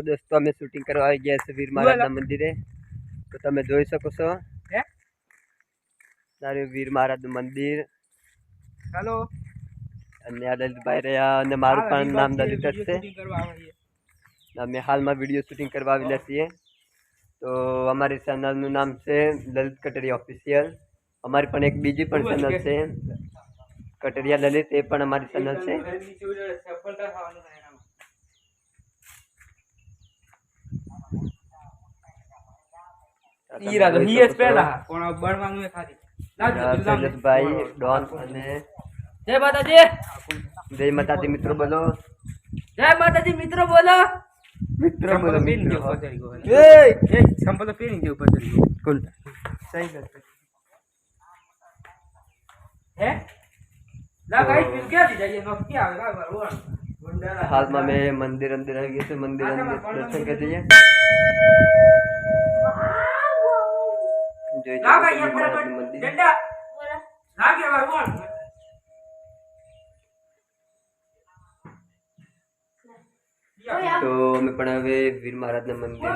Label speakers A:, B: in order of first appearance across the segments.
A: दोस्तों अमे शूटिंग करवा आई गया वीर महाराज मंदिरे तो तमे જોઈ શકો છો તારે વીર મહારાજ નું મંદિર
B: हेलो
A: અને આ લલિતભાઈ રહ્યા અને મારું પણ નામ લલિત જ છે અમે હાલમાં વિડિયો શૂટિંગ કરવા આવેલા છીએ તો અમારી ચેનલ નું નામ છે લલિત કટરિયા ઓફિશિયલ અમારી પણ એક બીજી પણ ચેનલ છે કટરિયા લલિત એ પણ અમારી ચેનલ છે
B: ईरा तो हीएस पहला कोण बनवानु है खाली
A: ભાઈ ડોન અને
B: जय माताजी
A: મિત્રો બોલો
B: जय माताजी मित्रों बोलो
A: મિત્રો બોલો
B: मित्रों ए संपल पेरिंग के ऊपर चली गो
A: कुल
B: सही करते है ला गाइस फिर क्या दी जाइए नो क्या आवेगा रोड
A: हाल में मैं मंदिर अंदर आ गए थे मंदिर अंदर दर्शन कर दिए
B: लागा ये फटाफट झंडा लागे भगवान
A: तो અમે પણ હવે વીર મહારાજના મંદિર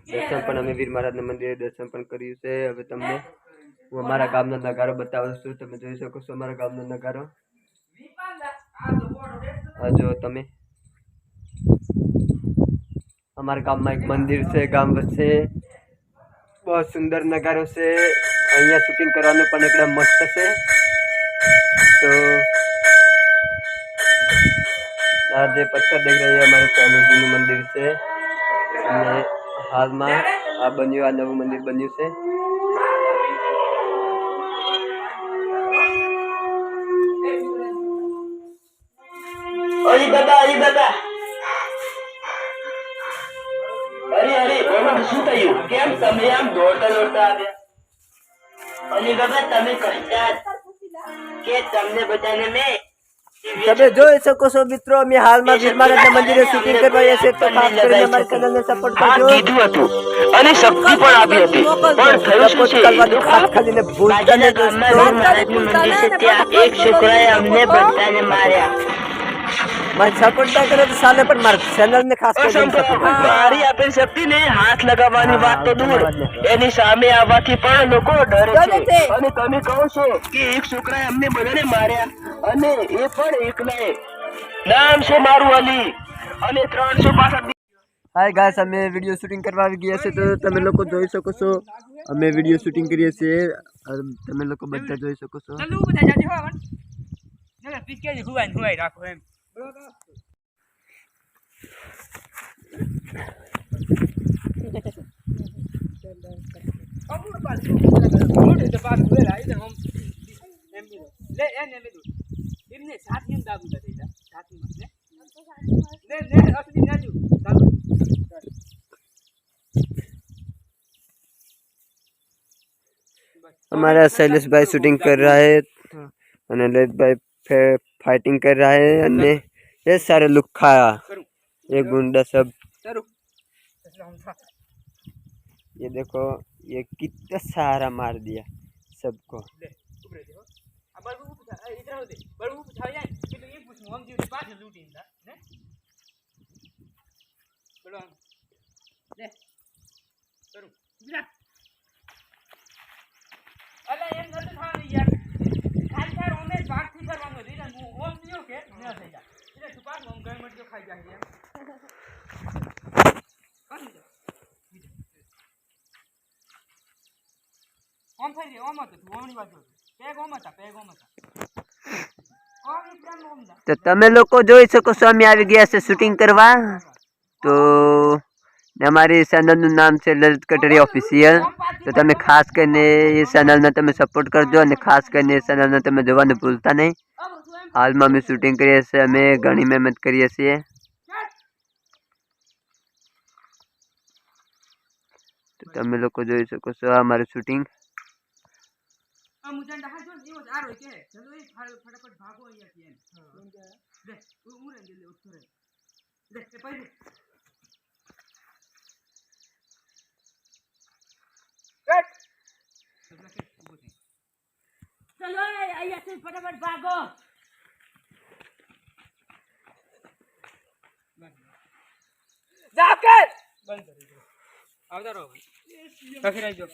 A: દર્શન પણ અમે વીર મહારાજના મંદિરે દર્શન પણ કર્યું છે હવે તમને હું અમારા ગામનો નગારો બતાવું છું તમે જોઈ શકો છો અમારા ગામનો નગારો આ જો તમે અમારા ગામમાં એક મંદિર છે ગામ વચ્ચે બહુ સુંદર નગારો છે અહીંયા શૂટિંગ કરવાનું પણ એકદમ મસ્ત છે તો આ જે પથ્થર દેખ રહ્યા અમારું ફેમિલીનું મંદિર છે અને હાલમાં આ બન્યું આ નવું મંદિર બન્યું છે
C: અરે દાદા અરે એમાં શું થયું કેમ તમે આમ દોડતા આવ્યા અરે દાદા તમે કહ્યા કે તમને બધાને મેં
A: તમે જોઈ શકો છો મિત્રો અમે હાલમાં વીર મહારાજના મંદિરે શૂટિંગ કરવા આવ્યા છે તો ખાસ કરીને અમારી ચેનલને સપોર્ટ કરજો
C: કીધું હતું અને શક્તિ પણ આપી હતી પણ થયું શું છે
A: કરવાનું ખાસ કરીને ભૂલતા નહીં દોસ્તો
C: મહારાજનું મંદિર છે ત્યાં એક છોકરાએ અમને બધાને માર્યા
A: મને સપોર્ટ ના કરે તો સાલે પણ મારી ચેનલને ખાસ કરીને સપોર્ટ
C: મારી આપેલ શક્તિને હાથ લગાવવાની વાત તો દૂર એની સામે આવવાથી પણ લોકો ડરે છે અને તમે કહો છો કે એક છોકરાએ અમને બધાને માર્યા અને એ પણ એકલાએ નામ છે મારું અલી અને 365
A: હાય ગાઈસ અમે વિડિયો શૂટિંગ કરવા આવી ગયા છે તો તમે લોકો જોઈ શકો છો અમે વિડિયો શૂટિંગ કરીએ છીએ તમે લોકો બધા જોઈ શકો છો
B: चलो બધા જાજે હો ચલો પીકે હુવાઈ રાખો એમ અમુર પાસ મોટે તો પાસ વેલા ઇધર હમ એમ લે એને મે દો ઇમને સાથી દાબુ દે દેતા સાથી માં ને અસલી નાજુ દાબુ
A: हमारा शैलेश भाई शूटिंग कर रहा है और ललित भाई फाइटिंग कर रहा है और ये सारे लोग खाया ये गुंडा सब ये देखो ये कितना सारा मार दिया सबको
B: અલા એમ નતું ખાવાનું યાર ખાલી તાર ઓમે ભાગ થી કરવાનું રીઝન હું ઓમ થયો કે ન થઈ જા એટલે તું પાસ ઓમ ગઈ મટ જો ખાઈ જાય યાર ઓમ થઈ રે ઓમ તો તું ઓમની વાત પેગ ઓમ હતા ઓમ પ્રેમ ઓમ દા
A: तो તમે લોકો જોઈ શકો છો અમે આવી ગયા છે શૂટિંગ કરવા તો हमारी चैनल નું નામ છે લલિત કટરિયા ઓફિશિયલ તો તમે ખાસ કરીને એ ચેનલને તમે સપોર્ટ કરજો અને ખાસ કરીને એ ચેનલને તમે જોવાનું ભૂલતા નહીં હાલમાં અમે શૂટિંગ કરીએ છીએ અમે ઘણી મહેનત કરીએ છીએ તો તમે લોકો જોઈ શકો છો આ અમારું શૂટિંગ
B: મુજન ડહા જો એવો આરો કે ચલો એ ફટાફટ ભાગો અહીંયાથી એમ લે ઉરે લે ઉતરે લે એ પૈસે चलो आइए से फटाफट भागो જા કર બંધ કરી દો આવતા રહો ભાઈ કખી રહેજો